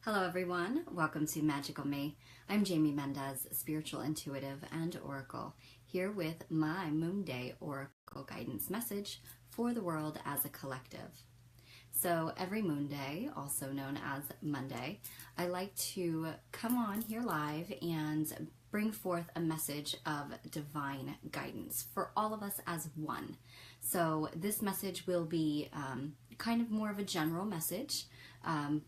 Hello everyone, welcome to Magical Me. I'm Jamie Mendez, spiritual intuitive and oracle, here with my Moonday Oracle guidance message for the world as a collective. So every Moonday, also known as Monday, I like to come on here live and bring forth a message of divine guidance for all of us as one. So this message will be kind of more of a general message,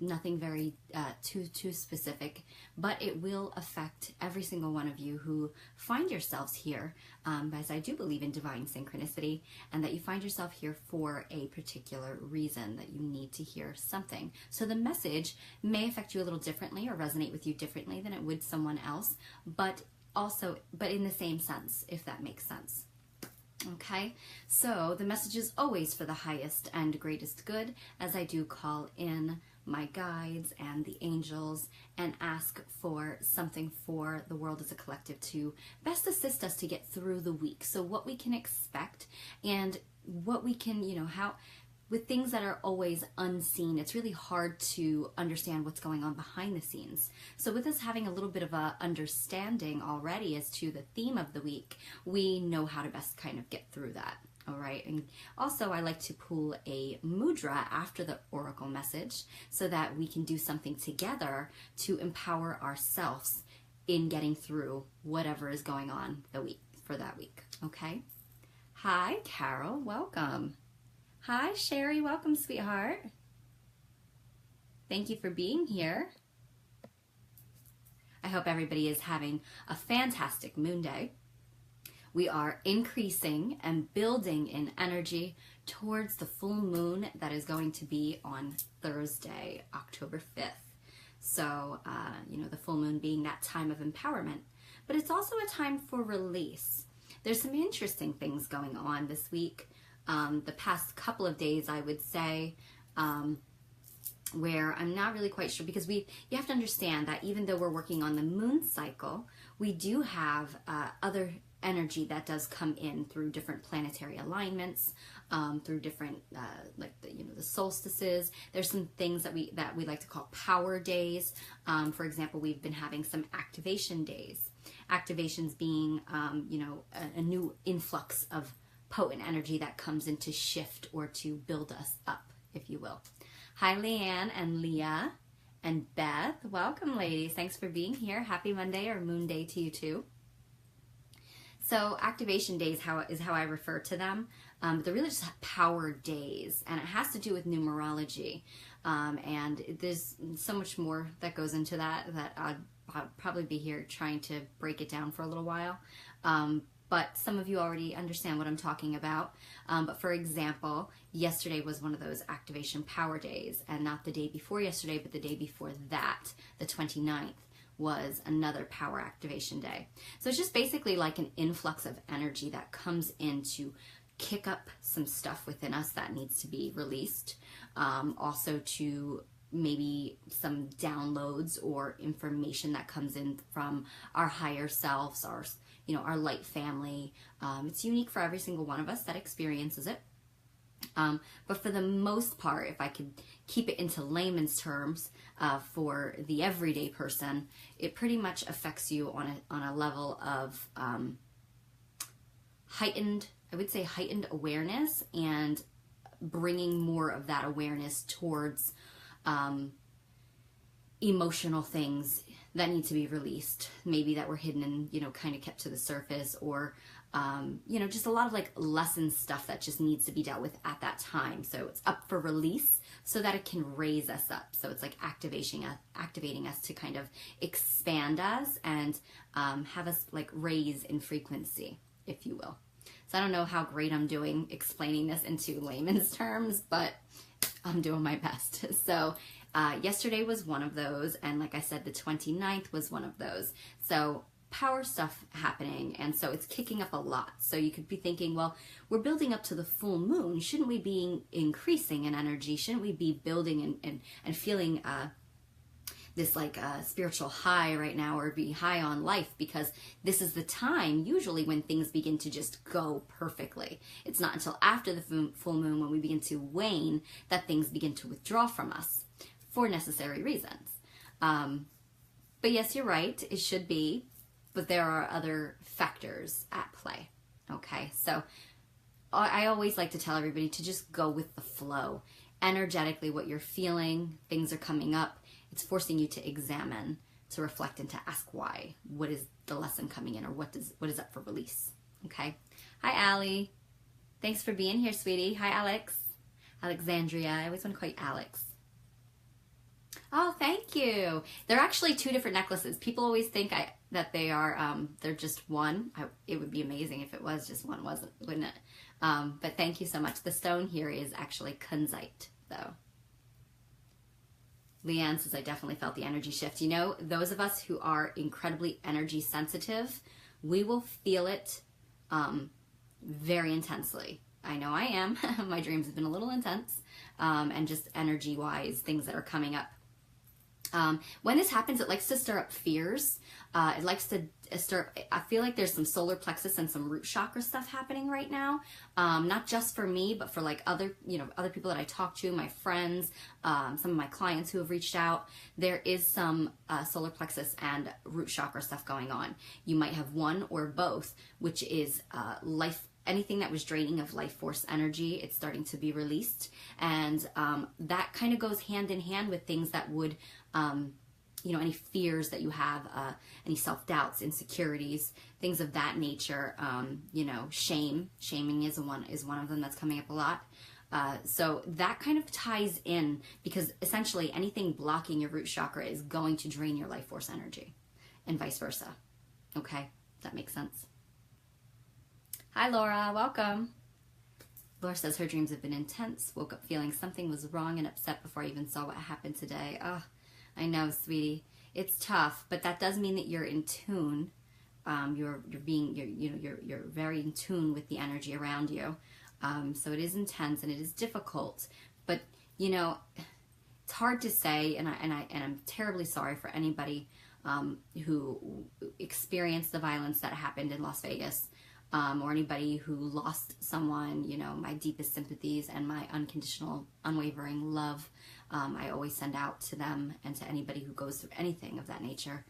nothing very too specific, but it will affect every single one of you who find yourselves here, as I do believe in divine synchronicity, and that you find yourself here for a particular reason, that you need to hear something. So the message may affect you a little differently or resonate with you differently than it would someone else, but in the same sense, if that makes sense. Okay, so the message is always for the highest and greatest good, as I do call in my guides and the angels and ask for something for the world as a collective to best assist us to get through the week. So what we can expect and what we can, with things that are always unseen, it's really hard to understand what's going on behind the scenes. So with us having a little bit of a understanding already as to the theme of the week, we know how to best kind of get through that. All right. And also I like to pull a Mudra after the Oracle message so that we can do something together to empower ourselves in getting through whatever is going on for that week. Okay. Hi, Carol. Welcome. Hi, Sherry. Welcome, sweetheart. Thank you for being here. I hope everybody is having a fantastic moon day. We are increasing and building in energy towards the full moon that is going to be on Thursday, October 5th. So, the full moon being that time of empowerment. But it's also a time for release. There's some interesting things going on this week. The past couple of days, I would say, where I'm not really quite sure, because you have to understand that even though we're working on the moon cycle, we do have other energy that does come in through different planetary alignments, through different the solstices. There's some things that we like to call power days. For example, we've been having some activation days. Activations being a new influx of potent energy that comes in to shift or to build us up, if you will. Hi, Leanne and Leah and Beth. Welcome, ladies. Thanks for being here. Happy Monday or Moon Day to you too. So activation days is how I refer to them. They're really just power days, and it has to do with numerology. And there's so much more that goes into that I'll probably be here trying to break it down for a little while. But some of you already understand what I'm talking about. But for example, yesterday was one of those activation power days, and not the day before yesterday, but the day before that, the 29th, was another power activation day. So it's just basically like an influx of energy that comes in to kick up some stuff within us that needs to be released. Also to maybe some downloads or information that comes in from our higher selves, our light family. It's unique for every single one of us that experiences it. But for the most part, if I could keep it into layman's terms, for the everyday person, it pretty much affects you on a level of heightened awareness, and bringing more of that awareness towards emotional things that need to be released, maybe that were hidden and kind of kept to the surface, or just a lot of lesson stuff that just needs to be dealt with at that time. So it's up for release so that it can raise us up. So it's like activating us to kind of expand us and have us raise in frequency, if you will. So I don't know how great I'm doing explaining this into layman's terms, but I'm doing my best. So yesterday was one of those, and like I said, the 29th was one of those. So power stuff happening, and so it's kicking up a lot. So you could be thinking, well, we're building up to the full moon. Shouldn't we be increasing in energy? Shouldn't we be building and feeling this spiritual high right now, or be high on life? Because this is the time usually when things begin to just go perfectly. It's not until after the full moon, when we begin to wane, that things begin to withdraw from us for necessary reasons. But yes, you're right. It should be, but there are other factors at play. Okay, so I always like to tell everybody to just go with the flow. Energetically, what you're feeling, things are coming up. It's forcing you to examine, to reflect, and to ask why. What is the lesson coming in, or what is up for release? Okay. Hi, Allie. Thanks for being here, sweetie. Hi, Alex. Alexandria. I always want to call you Alex. Oh, thank you. They're actually two different necklaces. People always think that they are, they're just one. It would be amazing if it was just one, wouldn't it? But thank you so much. The stone here is actually kunzite, though. Leanne says, I definitely felt the energy shift. You know, those of us who are incredibly energy sensitive, we will feel it very intensely. I know I am. My dreams have been a little intense, and just energy-wise, things that are coming up. When this happens, it likes to stir up fears. It likes to stir, I feel like there's some solar plexus and some root chakra stuff happening right now. Not just for me, but for like other people that I talk to, my friends, some of my clients who have reached out. There is some solar plexus and root chakra stuff going on. You might have one or both, which is anything that was draining of life force energy, it's starting to be released. And that kind of goes hand in hand with things that would, any fears that you have, any self-doubts, insecurities, things of that nature, shaming is one of them that's coming up a lot. So that kind of ties in, because essentially anything blocking your root chakra is going to drain your life force energy, and vice versa. Okay, that makes sense. Hi, Laura. Welcome. Laura says her dreams have been intense. Woke up feeling something was wrong and upset before I even saw what happened today. Oh, I know, sweetie. It's tough, but that does mean that you're in tune. You're very in tune with the energy around you. So it is intense and it is difficult, but it's hard to say. And I'm terribly sorry for anybody who experienced the violence that happened in Las Vegas. Or anybody who lost someone. My deepest sympathies and my unconditional, unwavering love, I always send out to them and to anybody who goes through anything of that nature.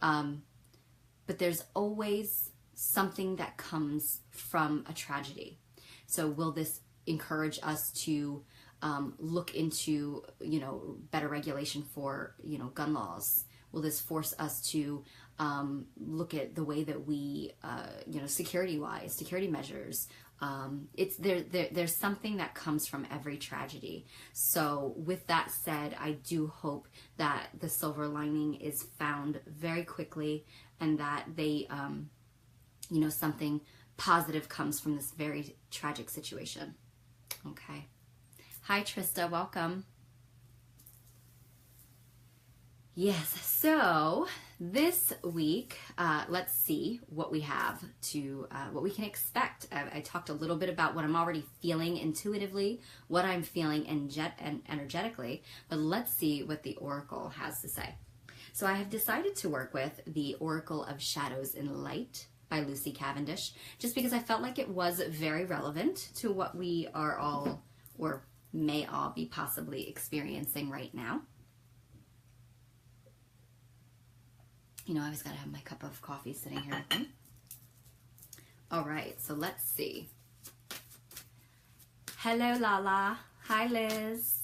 But there's always something that comes from a tragedy. So will this encourage us to look into, better regulation for, gun laws? Will this force us to look at the way that we, security measures? There's something that comes from every tragedy. So with that said, I do hope that the silver lining is found very quickly, and that they, something positive comes from this very tragic situation. Okay. Hi, Trista. Welcome. Yes, so this week, let's see what we have what we can expect. I talked a little bit about what I'm already feeling intuitively, what I'm feeling energetically, but let's see what the Oracle has to say. So I have decided to work with the Oracle of Shadows and Light by Lucy Cavendish, just because I felt like it was very relevant to what we are all, or may all be possibly experiencing right now. I always got to have my cup of coffee sitting here with me. All right, so let's see. Hello, Lala. Hi, Liz.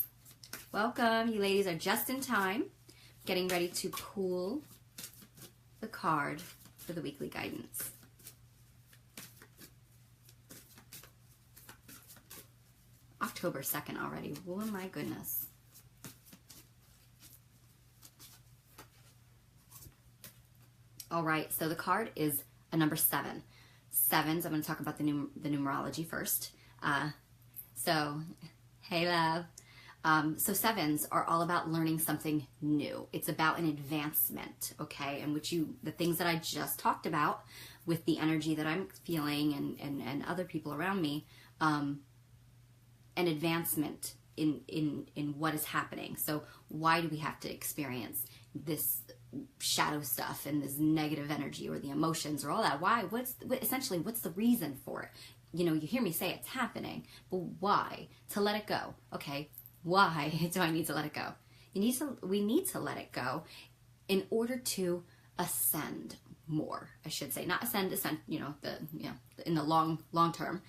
Welcome. You ladies are just in time, getting ready to pull the card for the weekly guidance. October 2nd already. Oh, my goodness. All right, so the card is a number 7. Sevens, I'm going to talk about the numerology first. So, hey, love. So sevens are all about learning something new. It's about an advancement, okay? And the things that I just talked about with the energy that I'm feeling and other people around me, an advancement in what is happening. So why do we have to experience this shadow stuff and this negative energy or the emotions or all that? Why? What's the reason for it? You hear me say it's happening, but why? To let it go. Okay, why do I need to let it go? We need to let it go in order to ascend more, I should say, not ascend, in the long term,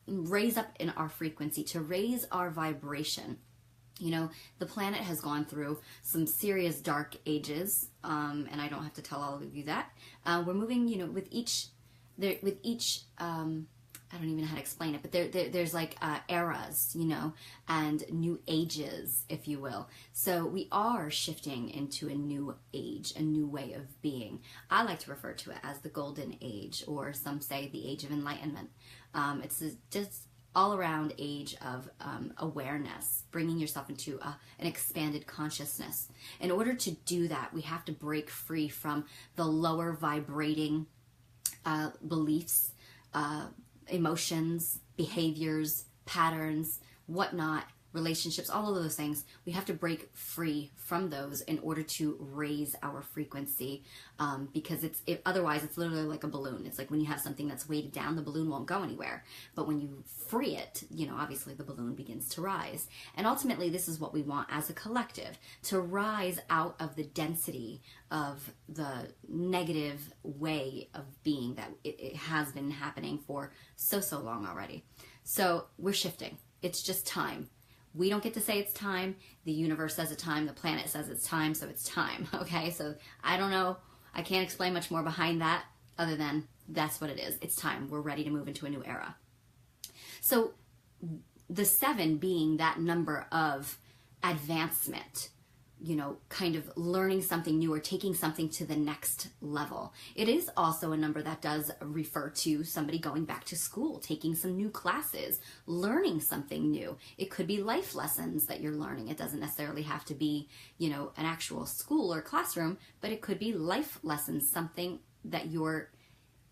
raise up in our frequency, to raise our vibration. The planet has gone through some serious dark ages, and I don't have to tell all of you that. We're moving, with each, I don't even know how to explain it, but there's like eras, and new ages, if you will. So we are shifting into a new age, a new way of being. I like to refer to it as the golden age, or some say the age of enlightenment. It's just all around age of awareness, bringing yourself into an expanded consciousness. In order to do that, we have to break free from the lower vibrating beliefs, emotions, behaviors, patterns, whatnot, relationships, all of those things. We have to break free from those in order to raise our frequency, because otherwise it's literally like a balloon. It's like when you have something that's weighted down, the balloon won't go anywhere. But when you free it, obviously the balloon begins to rise. And ultimately, this is what we want as a collective, to rise out of the density of the negative way of being that it has been happening for so long already. So we're shifting. It's just time. We don't get to say it's time. The universe says it's time. The planet says it's time, so it's time. Okay, so I don't know. I can't explain much more behind that other than that's what it is. It's time. We're ready to move into a new era. So the 7 being that number of advancement, kind of learning something new or taking something to the next level. It is also a number that does refer to somebody going back to school, taking some new classes, learning something new. It could be life lessons that you're learning. It doesn't necessarily have to be, an actual school or classroom, but it could be life lessons, something that you're,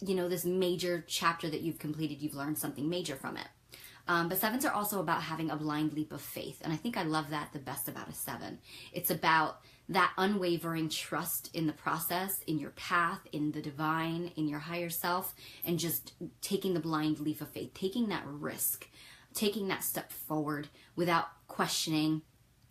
this major chapter that you've completed, you've learned something major from it. But 7s are also about having a blind leap of faith. And I think I love that the best about a 7. It's about that unwavering trust in the process, in your path, in the divine, in your higher self, and just taking the blind leap of faith, taking that risk, taking that step forward without questioning,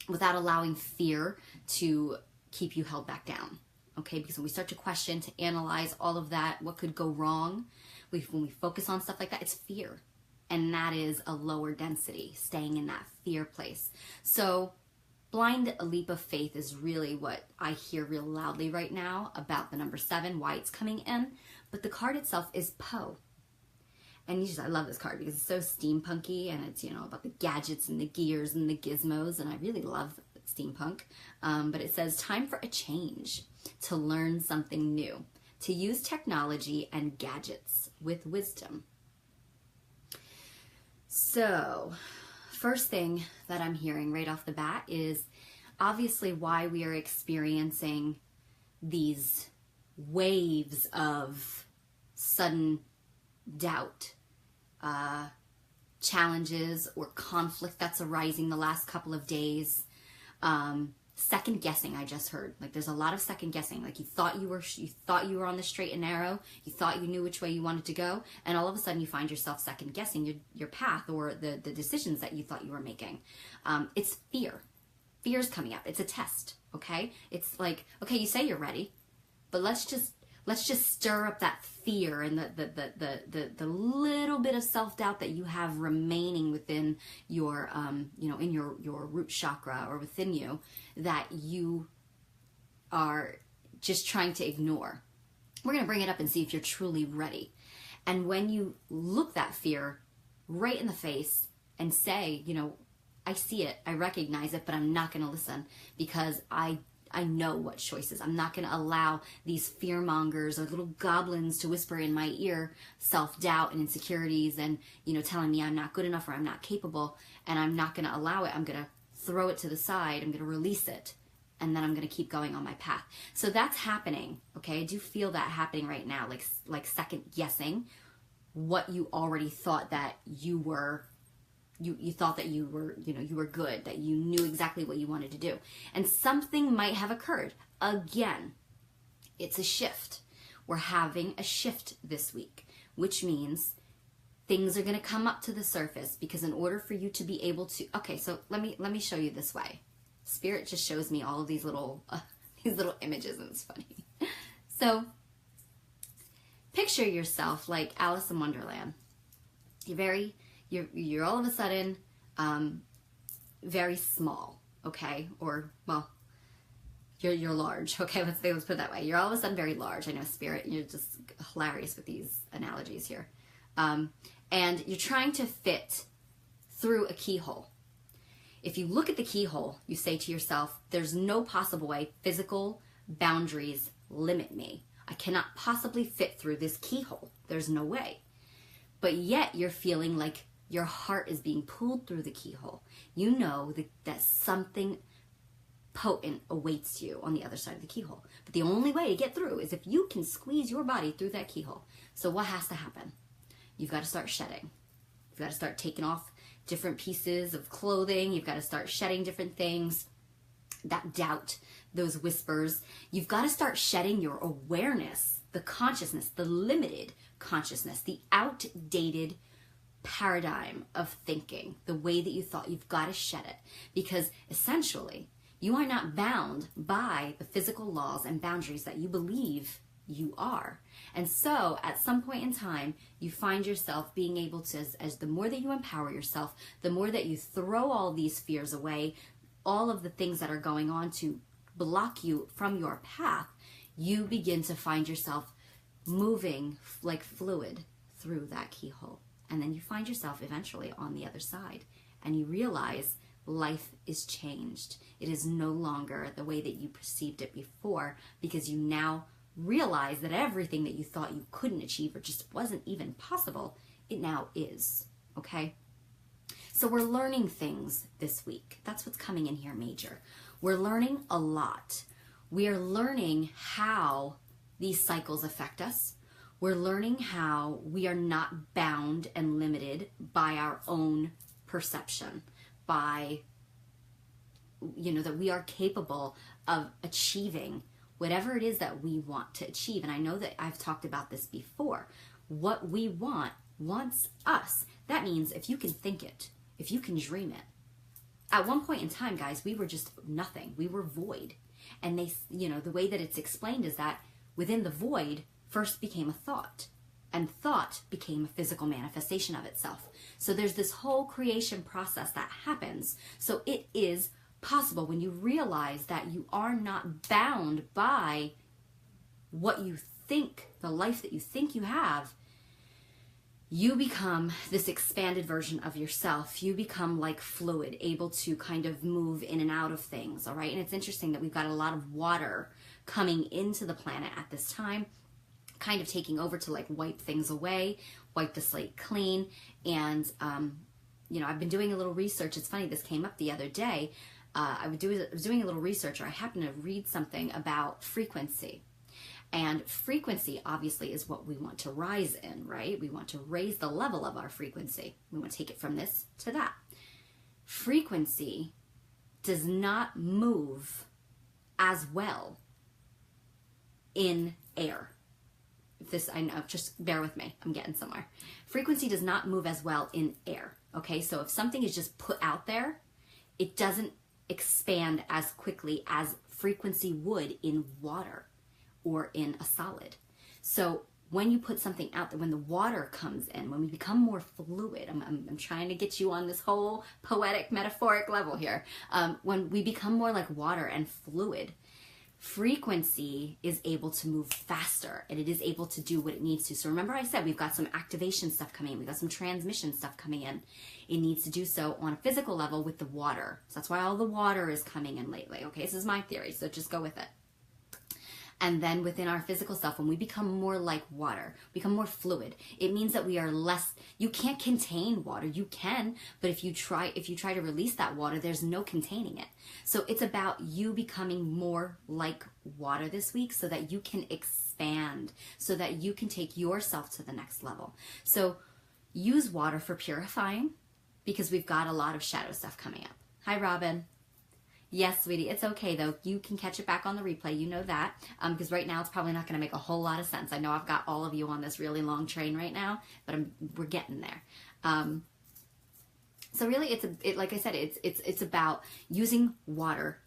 without allowing fear to keep you held back down. Okay, because when we start to question, to analyze all of that, what could go wrong, when we focus on stuff like that, it's fear. And that is a lower density, staying in that fear place. So blind leap of faith is really what I hear real loudly right now about the number 7, why it's coming in. But the card itself is Poe. And I love this card because it's so steampunky, and it's, about the gadgets and the gears and the gizmos. And I really love steampunk. But it says, time for a change, to learn something new, to use technology and gadgets with wisdom. So, first thing that I'm hearing right off the bat is obviously why we are experiencing these waves of sudden doubt, challenges or conflict that's arising the last couple of days. Second guessing, I just heard. Like, there's a lot of second guessing. Like, you thought you were on the straight and narrow. You thought you knew which way you wanted to go, and all of a sudden you find yourself second guessing your path or the decisions that you thought you were making. It's fear. Fear's coming up. It's a test. Okay. It's like, okay, you say you're ready, but let's just stir up that fear and the little bit of self-doubt that you have remaining within your, in your root chakra or within you, that you are just trying to ignore. We're going to bring it up and see if you're truly ready. And when you look that fear right in the face and say, I see it, I recognize it, but I'm not going to listen because I know what choices. I'm not going to allow these fear mongers or little goblins to whisper in my ear self-doubt and insecurities and, telling me I'm not good enough or I'm not capable, and I'm not going to allow it. I'm going to throw it to the side. I'm going to release it, and then I'm going to keep going on my path. So that's happening. Okay. I do feel that happening right now, like second guessing what you already thought that you were. You thought that you were good, that you knew exactly what you wanted to do. And something might have occurred. Again, it's a shift. We're having a shift this week, which means things are going to come up to the surface, because in order for you to be able to, okay, so let me show you this way. Spirit just shows me all of these little these little images, and it's funny. So picture yourself like Alice in Wonderland. You're all of a sudden very small, okay? Or, well, you're large, okay? Let's put it that way. You're all of a sudden very large. I know, Spirit, you're just hilarious with these analogies here. And you're trying to fit through a keyhole. If you look at the keyhole, you say to yourself, there's no possible way physical boundaries limit me. I cannot possibly fit through this keyhole. There's no way. But yet you're feeling like your heart is being pulled through the keyhole. You know that something potent awaits you on the other side of the keyhole. But the only way to get through is if you can squeeze your body through that keyhole. So what has to happen? You've got to start shedding. You've got to start taking off different pieces of clothing. You've got to start shedding different things. That doubt, those whispers. You've got to start shedding your awareness, the consciousness, the limited consciousness, the outdated paradigm of thinking, the way that you thought. You've got to shed it, because essentially you are not bound by the physical laws and boundaries that you believe you are. And so at some point in time, you find yourself being able to, as the more that you empower yourself, the more that you throw all these fears away, all of the things that are going on to block you from your path, you begin to find yourself moving like fluid through that keyhole. And then you find yourself eventually on the other side, and you realize life is changed. It is no longer the way that you perceived it before, because you now realize that everything that you thought you couldn't achieve or just wasn't even possible, it now is. Okay? So we're learning things this week. That's what's coming in here major. We're learning a lot. We are learning how these cycles affect us. We're learning how we are not bound and limited by our own perception, by, that we are capable of achieving whatever it is that we want to achieve. And I know that I've talked about this before. What we want wants us. That means if you can think it, if you can dream it. At one point in time, guys, we were just nothing. We were void. And the way that it's explained is that within the void first became a thought, and thought became a physical manifestation of itself. So there's this whole creation process that happens. So it is possible when you realize that you are not bound by what you think, the life that you think you have. You become this expanded version of yourself. You become like fluid, able to kind of move in and out of things, all right? And it's interesting that we've got a lot of water coming into the planet at this time, kind of taking over to like wipe things away, wipe the slate clean. And, I've been doing a little research. It's funny, this came up the other day. I was doing a little research, or I happened to read something about frequency. And frequency, obviously, is what we want to rise in, right? We want to raise the level of our frequency. We want to take it from this to that. Frequency does not move as well in air. I know, just bear with me. I'm getting somewhere. Frequency does not move as well in air, okay? So if something is just put out there, it doesn't expand as quickly as frequency would in water or in a solid. So when you put something out there, when the water comes in, when we become more fluid, I'm trying to get you on this whole poetic, metaphoric level here. When we become more like water and fluid, frequency is able to move faster, and it is able to do what it needs to. So remember I said we've got some activation stuff coming in. We've got some transmission stuff coming in. It needs to do so on a physical level with the water. So that's why all the water is coming in lately. Okay, this is my theory, so just go with it. And then within our physical self, when we become more like water, become more fluid, it means that we are less, you can't contain water. You can, but if you try to release that water, there's no containing it. So it's about you becoming more like water this week so that you can expand, so that you can take yourself to the next level. So use water for purifying, because we've got a lot of shadow stuff coming up. Hi, Robin. Yes, sweetie, it's okay though. You can catch it back on the replay, you know that, because right now it's probably not going to make a whole lot of sense. I know I've got all of you on this really long train right now, but we're getting there. So really, like I said, it's about using water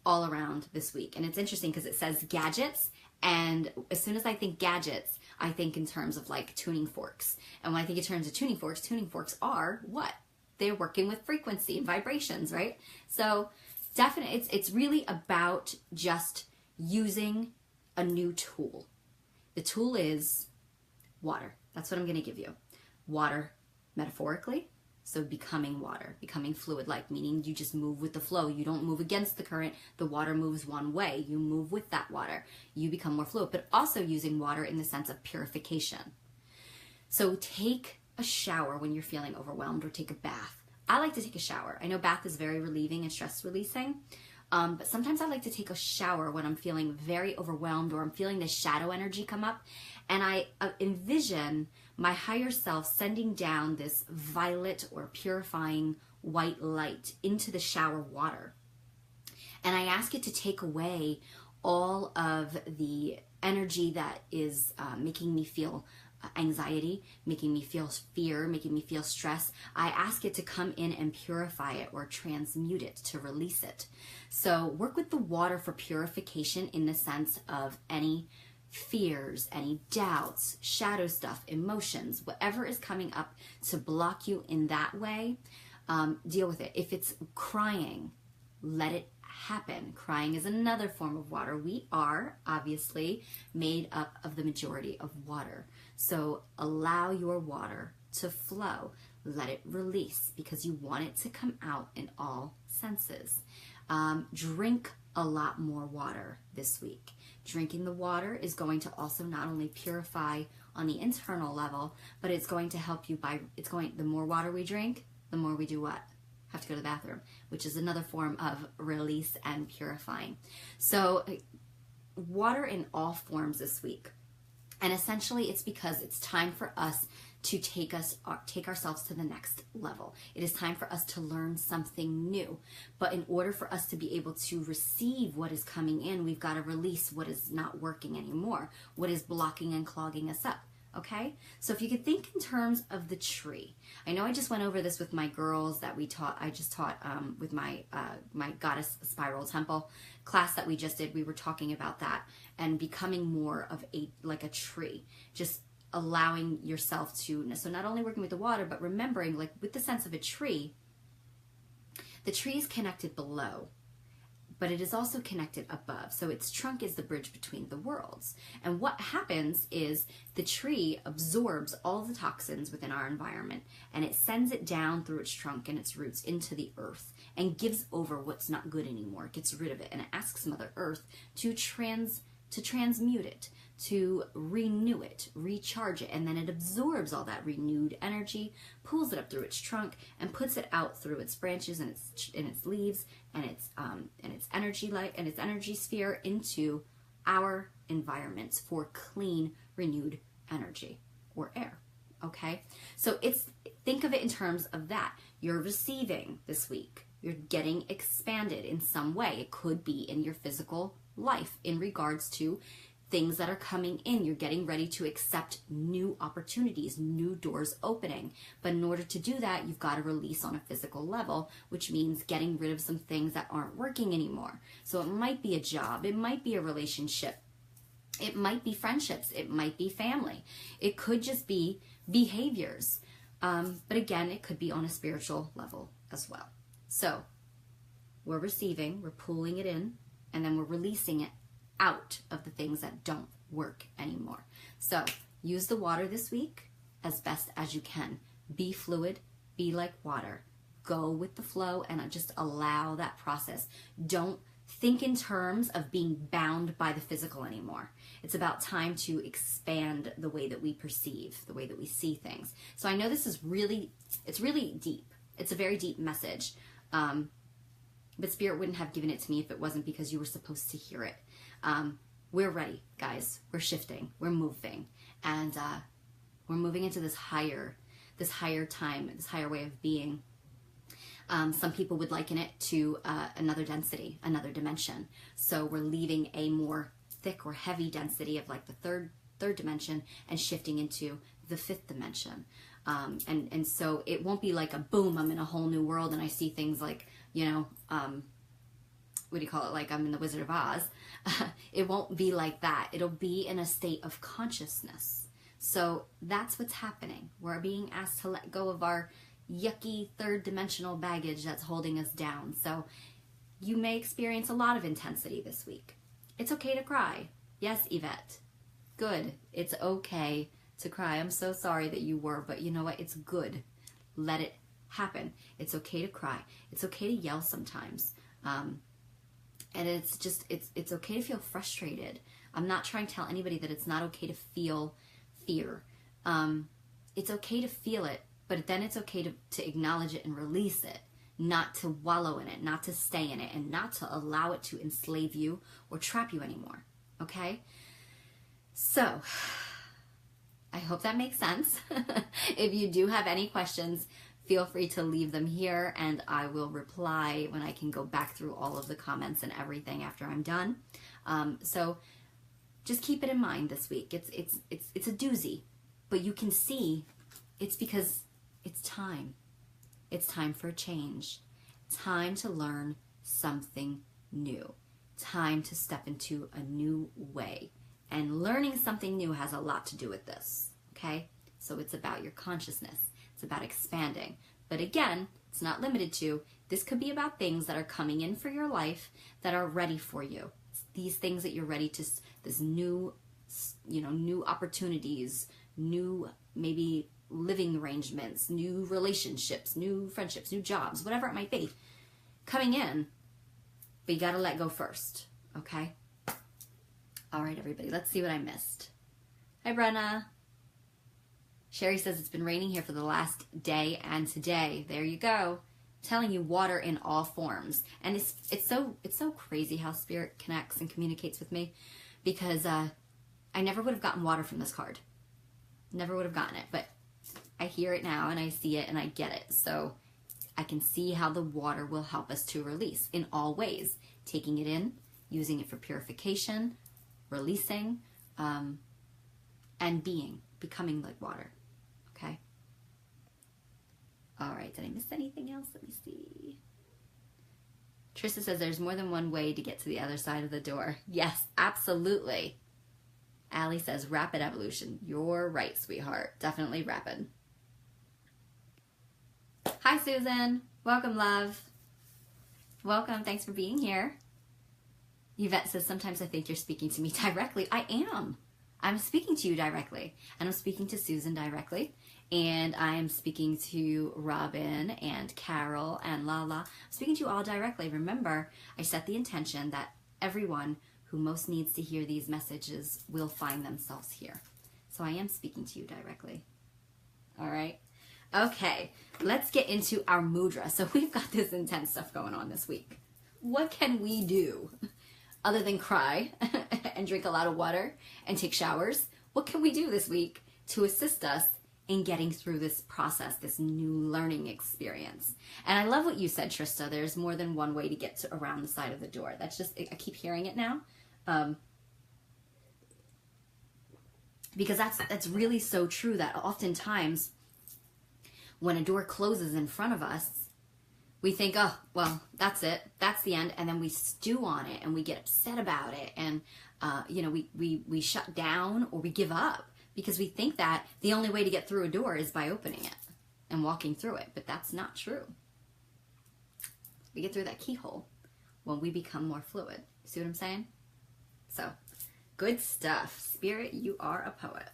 all around this week. And it's interesting because it says gadgets, and as soon as I think gadgets, I think in terms of like tuning forks. And when I think in terms of tuning forks are what? They're working with frequency and vibrations, right? So definitely, it's really about just using a new tool. The tool is water. That's what I'm going to give you. Water, metaphorically. So becoming water, becoming fluid-like, meaning you just move with the flow. You don't move against the current. The water moves one way. You move with that water. You become more fluid, but also using water in the sense of purification. So take a shower when you're feeling overwhelmed, or take a bath. I like to take a shower. I know bath is very relieving and stress releasing, but sometimes I like to take a shower when I'm feeling very overwhelmed, or I'm feeling the shadow energy come up, and I envision my higher self sending down this violet or purifying white light into the shower water. And I ask it to take away all of the energy that is making me feel anxiety, making me feel fear, making me feel stress. I ask it to come in and purify it, or transmute it, to release it. So work with the water for purification in the sense of any fears, any doubts, shadow stuff, emotions, whatever is coming up to block you in that way, deal with it. If it's crying, let it happen. Crying is another form of water. We are obviously made up of the majority of water. So allow your water to flow. Let it release, because you want it to come out in all senses. Drink a lot more water this week. Drinking the water is going to also not only purify on the internal level, but it's going to help you the more water we drink, the more we do what? Have to go to the bathroom, which is another form of release and purifying. So water in all forms this week. And essentially it's because it's time for us to take ourselves to the next level. It is time for us to learn something new. But in order for us to be able to receive what is coming in, we've got to release what is not working anymore, what is blocking and clogging us up. Okay? So if you could think in terms of the tree. I know I just went over this with my girls that I just taught with my Goddess Spiral Temple class that we just did. We were talking about that and becoming more of like a tree. Just allowing yourself to, so not only working with the water, but remembering, like with the sense of a tree, the tree is connected below, but it is also connected above. So its trunk is the bridge between the worlds. And what happens is the tree absorbs all the toxins within our environment, and it sends it down through its trunk and its roots into the earth, and gives over what's not good anymore. It gets rid of it, and it asks Mother Earth to transmute it, to renew it, recharge it, and then it absorbs all that renewed energy, pulls it up through its trunk, and puts it out through its branches and its leaves and its energy light and its energy sphere into our environments for clean, renewed energy or air. Okay, so think of it in terms of that. You're receiving this week. You're getting expanded in some way. It could be in your physical life in regards to things that are coming in. You're getting ready to accept new opportunities, new doors opening. But in order to do that, you've got to release on a physical level, which means getting rid of some things that aren't working anymore. So it might be a job, it might be a relationship, it might be friendships, it might be family, it could just be behaviors. But again, it could be on a spiritual level as well. So we're receiving, we're pulling it in, and then we're releasing it out of the things that don't work anymore. So use the water this week as best as you can. Be fluid, be like water. Go with the flow and just allow that process. Don't think in terms of being bound by the physical anymore. It's about time to expand the way that we perceive, the way that we see things. So I know this is really deep. It's a very deep message. But Spirit wouldn't have given it to me if it wasn't because you were supposed to hear it. We're ready, guys. We're shifting. We're moving. And we're moving into this higher time, this higher way of being. Some people would liken it to another density, another dimension. So we're leaving a more thick or heavy density of like the third dimension and shifting into the fifth dimension. And so it won't be like a boom, I'm in a whole new world and I see things like, what do you call it, like I'm in the Wizard of Oz. It won't be like that. It'll be in a state of consciousness. So that's what's happening. We're being asked to let go of our yucky third dimensional baggage that's holding us down. So you may experience a lot of intensity this week. It's okay to cry. Yes, Yvette. Good. It's okay to cry. I'm so sorry that you were, but you know what? It's good. Let it happen. It's okay to cry. It's okay to yell sometimes. And it's just, it's okay to feel frustrated. I'm not trying to tell anybody that it's not okay to feel fear. It's okay to feel it, but then it's okay to acknowledge it and release it, not to wallow in it, not to stay in it, and not to allow it to enslave you or trap you anymore. Okay? So, I hope that makes sense. If you do have any questions, feel free to leave them here and I will reply when I can go back through all of the comments and everything after I'm done. So just keep it in mind this week. It's a doozy, but you can see it's because it's time. It's time for a change. Time to learn something new. Time to step into a new way. And learning something new has a lot to do with this, okay? So it's about your consciousness. It's about expanding. But again, it's not limited to, this could be about things that are coming in for your life that are ready for you. It's these things that you're ready to, this new, new opportunities, new maybe living arrangements, new relationships, new friendships, new jobs, whatever it might be, coming in, but you got to let go first, okay? All right, everybody, let's see what I missed. Hi, Brenna. Sherry says it's been raining here for the last day and today. There you go. I'm telling you, water in all forms. And it's so crazy how spirit connects and communicates with me, because I never would have gotten water from this card. Never would have gotten it, but I hear it now and I see it and I get it. So I can see how the water will help us to release in all ways. Taking it in, using it for purification, releasing, and becoming like water. Okay? All right, did I miss anything else? Let me see. Trista says there's more than one way to get to the other side of the door. Yes, absolutely. Allie says rapid evolution. You're right, sweetheart. Definitely rapid. Hi, Susan. Welcome, love. Welcome. Thanks for being here. Yvette says, sometimes I think you're speaking to me directly. I am. I'm speaking to you directly. And I'm speaking to Susan directly. And I am speaking to Robin and Carol and Lala. I'm speaking to you all directly. Remember, I set the intention that everyone who most needs to hear these messages will find themselves here. So I am speaking to you directly. All right? Okay, let's get into our mudra. So we've got this intense stuff going on this week. What can we do? Other than cry and drink a lot of water and take showers, what can we do this week to assist us in getting through this process, this new learning experience? And I love what you said, Trista. There's more than one way to get to around the side of the door. That's just, I keep hearing it now. Because that's really so true, that oftentimes when a door closes in front of us, we think, oh, well, that's it. That's the end. And then we stew on it and we get upset about it. And, we shut down or we give up because we think that the only way to get through a door is by opening it and walking through it. But that's not true. We get through that keyhole when we become more fluid. See what I'm saying? So, good stuff. Spirit, you are a poet.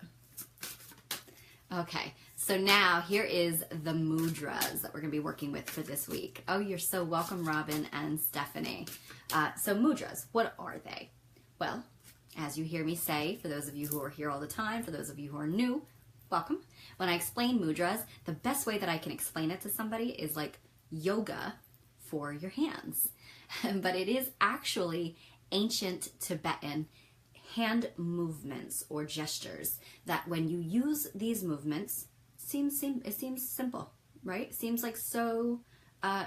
Okay. So now here is the mudras that we're going to be working with for this week. Oh, you're so welcome, Robin and Stephanie. So mudras, what are they? Well, as you hear me say, for those of you who are here all the time, for those of you who are new, welcome. When I explain mudras, the best way that I can explain it to somebody is like yoga for your hands. But it is actually ancient Tibetan hand movements or gestures that when you use these movements, it seems simple, right? It seems like so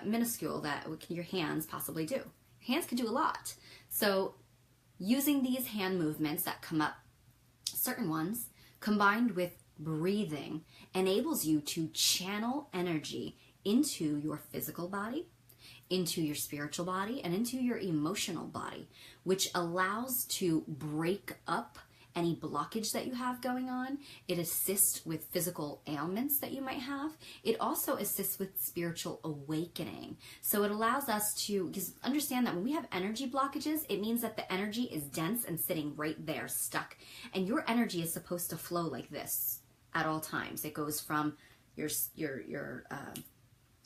minuscule that what can your hands possibly do? Your hands can do a lot. So using these hand movements that come up, certain ones, combined with breathing, enables you to channel energy into your physical body, into your spiritual body and into your emotional body, which allows to break up any blockage that you have going on. It assists with physical ailments that you might have. It also assists with spiritual awakening. So it allows us to understand that when we have energy blockages, it means that the energy is dense and sitting right there, stuck. And your energy is supposed to flow like this at all times. It goes from your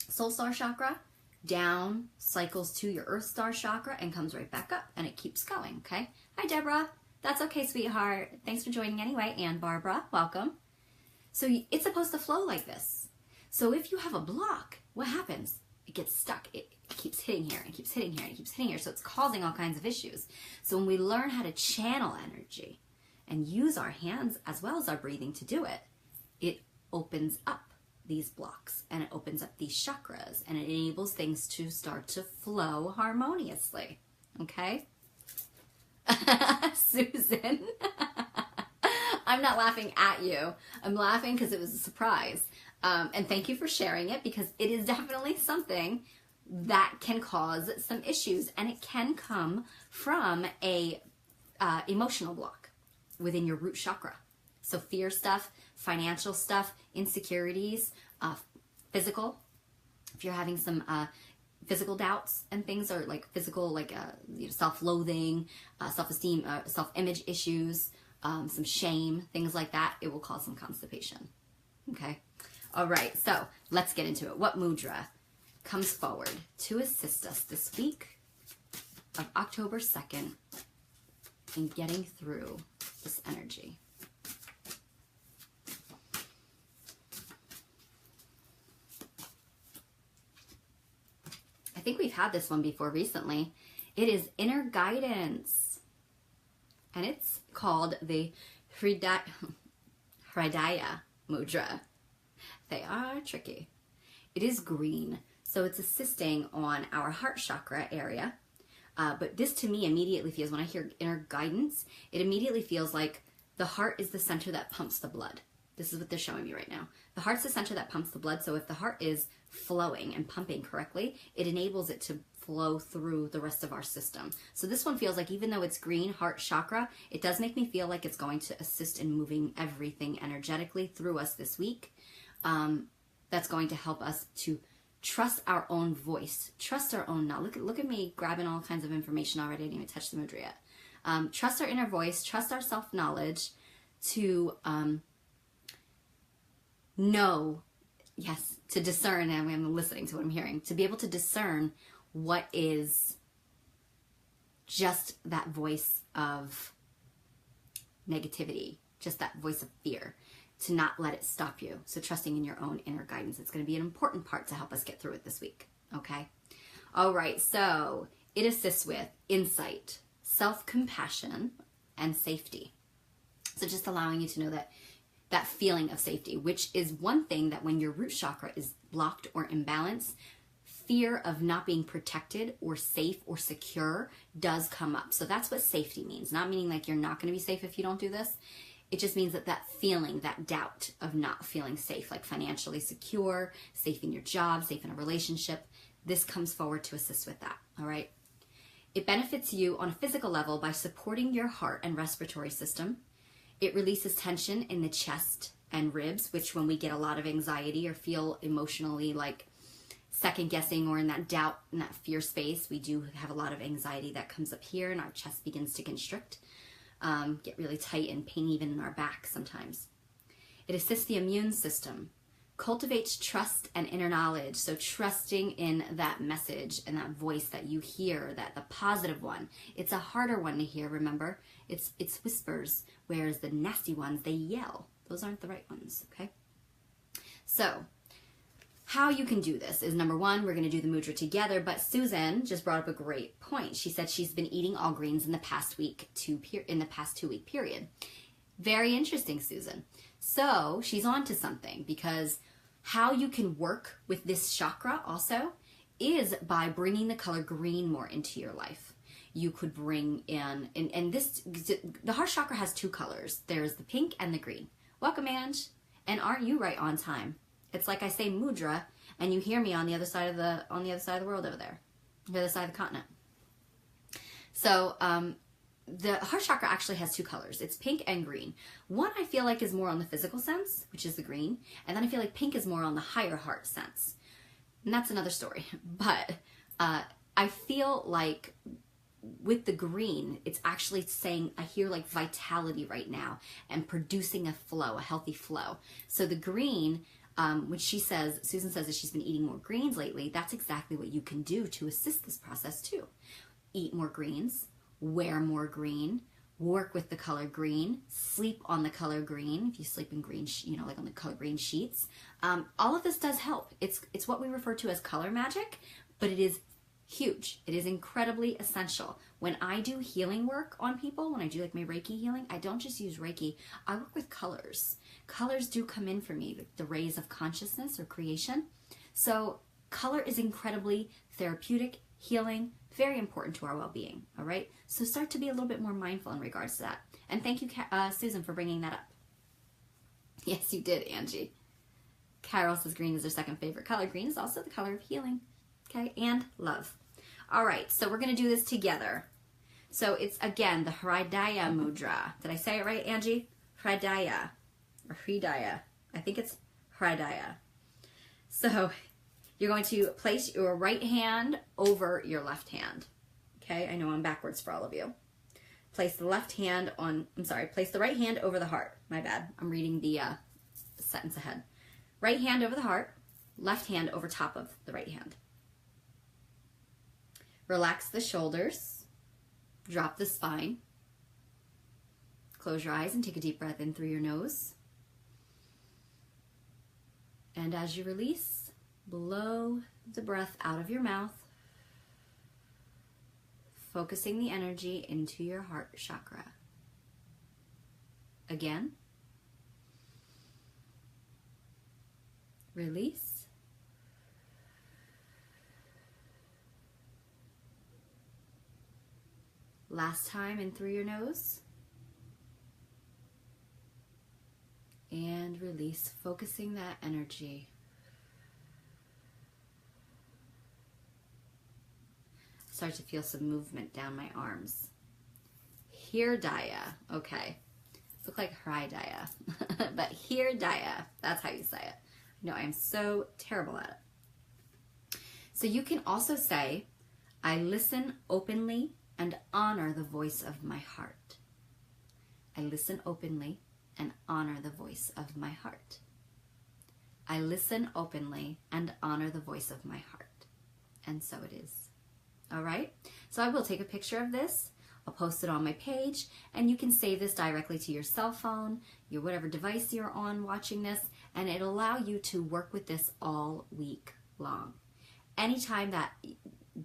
soul star chakra down, cycles to your earth star chakra, and comes right back up, and it keeps going, okay? Hi, Deborah. That's okay, sweetheart. Thanks for joining anyway. And Barbara, welcome. So it's supposed to flow like this. So if you have a block, what happens? It gets stuck. It keeps hitting here, and keeps hitting here, and keeps hitting here. So it's causing all kinds of issues. So when we learn how to channel energy and use our hands as well as our breathing to do it, it opens up these blocks, and it opens up these chakras, and it enables things to start to flow harmoniously. Okay? Susan. I'm not laughing at you. I'm laughing because it was a surprise. And thank you for sharing it, because it is definitely something that can cause some issues, and it can come from a emotional block within your root chakra. So fear stuff, financial stuff, insecurities, physical. If you're having some physical doubts and things, or like physical, like self-loathing, self-esteem, self-image issues, some shame, things like that, it will cause some constipation. Okay? All right, so let's get into it. What mudra comes forward to assist us this week of October 2nd in getting through this energy? I think we've had this one before recently. It is inner guidance, and it's called the Hridaya Mudra. They are tricky. It is green, so it's assisting on our heart chakra area. But this to me immediately feels, when I hear inner guidance, it immediately feels like the heart is the center that pumps the blood. This is what they're showing me right now. The heart's the center that pumps the blood, so if the heart is flowing and pumping correctly, it enables it to flow through the rest of our system. So this one feels like, even though it's green, heart chakra, it does make me feel like it's going to assist in moving everything energetically through us this week. That's going to help us to trust our own voice, trust our own knowledge. Look at me grabbing all kinds of information already. I didn't even touch the mudra yet. Trust our inner voice, trust our self-knowledge to know, yes, to discern, and I'm listening to what I'm hearing, to be able to discern what is just that voice of negativity, just that voice of fear, to not let it stop you. So trusting in your own inner guidance. It's going to be an important part to help us get through it this week. Okay? All right, so it assists with insight, self-compassion, and safety. So just allowing you to know that feeling of safety, which is one thing that when your root chakra is blocked or imbalanced, fear of not being protected or safe or secure does come up. So that's what safety means. Not meaning like you're not going to be safe if you don't do this. It just means that feeling, that doubt of not feeling safe, like financially secure, safe in your job, safe in a relationship, this comes forward to assist with that, all right? It benefits you on a physical level by supporting your heart and respiratory system. It releases tension in the chest and ribs, which when we get a lot of anxiety or feel emotionally like second guessing or in that doubt, in that fear space, we do have a lot of anxiety that comes up here and our chest begins to constrict, get really tight, and pain even in our back sometimes. It assists the immune system, cultivates trust and inner knowledge. So trusting in that message and that voice that you hear, that the positive one. It's a harder one to hear, remember? It's whispers, whereas the nasty ones, they yell. Those aren't the right ones, okay? So how you can do this is, number one, we're going to do the mudra together, but Susan just brought up a great point. She said she's been eating all greens in the past 2-week period. Very interesting, Susan. So she's on to something, because how you can work with this chakra also is by bringing the color green more into your life. You could bring in, and this, the heart chakra has two colors. There's the pink and the green. Welcome, Ange. And aren't you right on time? It's like I say mudra, and you hear me on the other side of the world over there. the other side of the continent. So the heart chakra actually has two colors. It's pink and green. One I feel like is more on the physical sense, which is the green. And then I feel like pink is more on the higher heart sense. And that's another story. But I feel like with the green, it's actually saying, I hear like vitality right now and producing a flow, a healthy flow. So the green, when Susan says that she's been eating more greens lately, that's exactly what you can do to assist this process too. Eat more greens, wear more green, work with the color green, sleep on the color green. If you sleep in green, like on the color green sheets, all of this does help. It's what we refer to as color magic, but it is huge. It is incredibly essential. When I do healing work on people, when I do like my Reiki healing, I don't just use Reiki. I work with colors. Colors do come in for me, the rays of consciousness or creation. So color is incredibly therapeutic, healing, very important to our well-being, all right? So start to be a little bit more mindful in regards to that. And thank you, Susan, for bringing that up. Yes, you did, Angie. Carol says green is their second favorite color. Green is also the color of healing, okay, and love. All right, so we're going to do this together. So it's, again, the Hridaya Mudra. Did I say it right, Angie? Hridaya, or Hridaya. I think it's Hridaya. So you're going to place your right hand over your left hand. Okay, I know I'm backwards for all of you. Place the right hand over the heart. My bad, I'm reading the sentence ahead. Right hand over the heart, left hand over top of the right hand. Relax the shoulders, drop the spine. Close your eyes and take a deep breath in through your nose. And as you release, blow the breath out of your mouth, focusing the energy into your heart chakra. Again. Release. Last time in through your nose. And release, focusing that energy. Start to feel some movement down my arms. Hridaya. Okay. Look like Hridaya. But Hridaya. That's how you say it. No, I am so terrible at it. So you can also say, I listen openly and honor the voice of my heart. I listen openly and honor the voice of my heart. I listen openly and honor the voice of my heart. And so it is. All right? So I will take a picture of this. I'll post it on my page, and you can save this directly to your cell phone, your whatever device you're on watching this, and it'll allow you to work with this all week long. Anytime that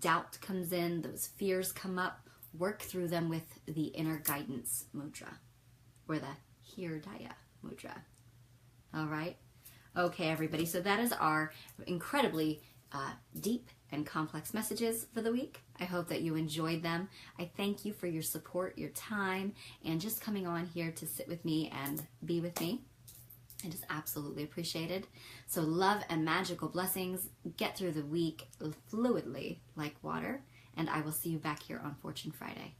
doubt comes in, those fears come up, work through them with the inner guidance mudra, or the Hridaya Mudra. All right? Okay, everybody. So that is our incredibly deep and complex messages for the week. I hope that you enjoyed them. I thank you for your support, your time, and just coming on here to sit with me and be with me. It is absolutely appreciated. So love and magical blessings. Get through the week fluidly like water, and I will see you back here on Fortune Friday.